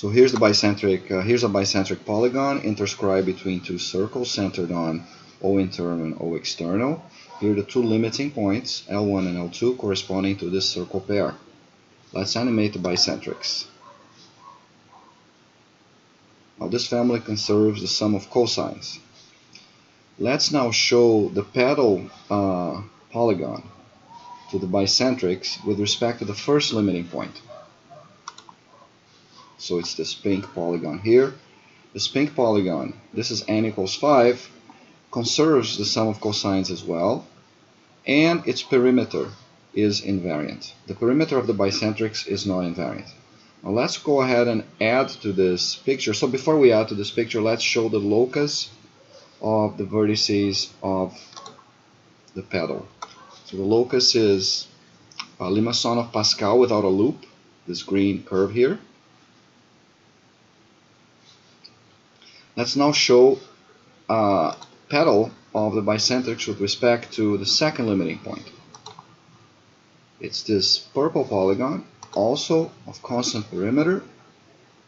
So here's the bicentric. Here's a bicentric polygon interscribed between two circles centered on O internal and O external. Here are the two limiting points, L1 and L2, corresponding to this circle pair. Let's animate the bicentrics. Now this family conserves the sum of cosines. Let's now show the pedal polygon to the bicentrics with respect to the first limiting point. So it's this pink polygon here. This pink polygon, this is n equals 5, conserves the sum of cosines as well, and its perimeter is invariant. The perimeter of the bicentrics is not invariant. Now let's go ahead and add to this picture. So before we add to this picture, let's show the locus of the vertices of the pedal. So the locus is Limaçon of Pascal without a loop, this green curve here. Let's now show pedal of the bicentrics with respect to the second limiting point. It's this purple polygon, also of constant perimeter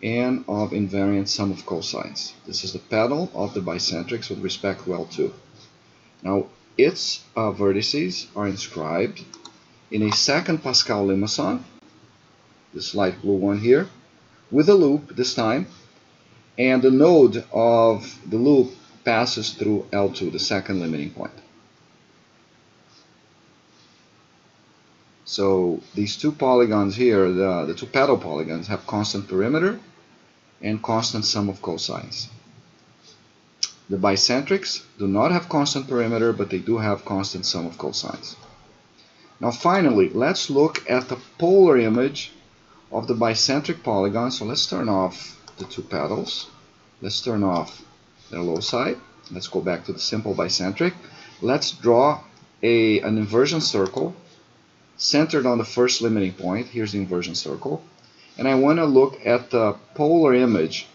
and of invariant sum of cosines. This is the pedal of the bicentrics with respect to L2. Now its vertices are inscribed in a second Pascal Limaçon, this light blue one here, with a loop this time, and the node of the loop passes through L2, the second limiting point. So these two polygons here, the two pedal polygons, have constant perimeter and constant sum of cosines. The bicentrics do not have constant perimeter, but they do have constant sum of cosines. Now finally, let's look at the polar image of the bicentric polygon. So let's turn off the two pedals. Let's turn off their loci. Let's go back to the simple bicentric. Let's draw an inversion circle centered on the first limiting point. Here's the inversion circle. And I want to look at the polar image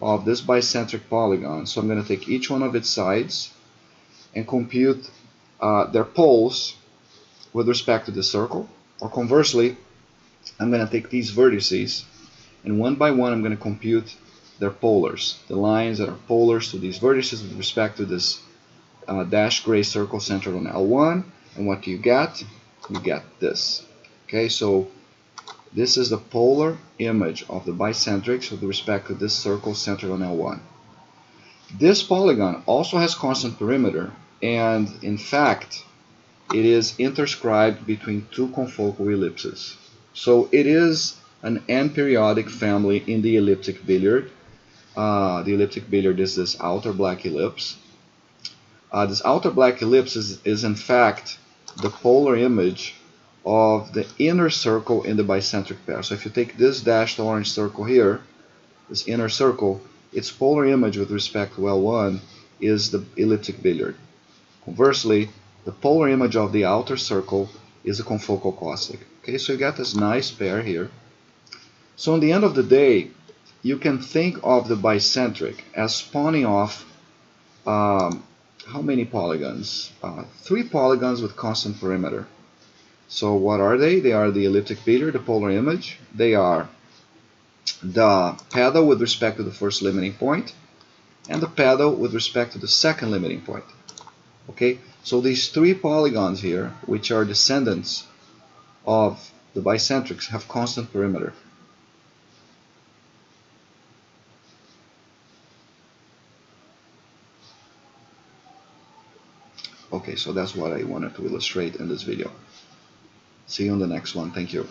of this bicentric polygon. So I'm going to take each one of its sides and compute their poles with respect to the circle. Or conversely, I'm going to take these vertices and one by one I'm going to compute their polars, the lines that are polars to these vertices with respect to this dashed gray circle centered on L1. And what do you get? You get this. Okay, so this is the polar image of the bicentrics with respect to this circle centered on L1. This polygon also has constant perimeter, and in fact it is interscribed between two confocal ellipses. So it is an n-periodic family in the elliptic billiard. The elliptic billiard is this outer black ellipse. This outer black ellipse is in fact the polar image of the inner circle in the bicentric pair. So if you take this dashed orange circle here, this inner circle, its polar image with respect to L1 is the elliptic billiard. Conversely, the polar image of the outer circle is a confocal caustic. Okay, so you get this nice pair here. So in the end of the day, you can think of the bicentric as spawning off how many polygons? 3 polygons with constant perimeter. So what are they? They are the elliptic billiard, the polar image. They are the pedal with respect to the first limiting point, and the pedal with respect to the second limiting point. Okay, so these 3 polygons here, which are descendants of the bicentrics, have constant perimeter. Okay, so that's what I wanted to illustrate in this video. See you on the next one. Thank you.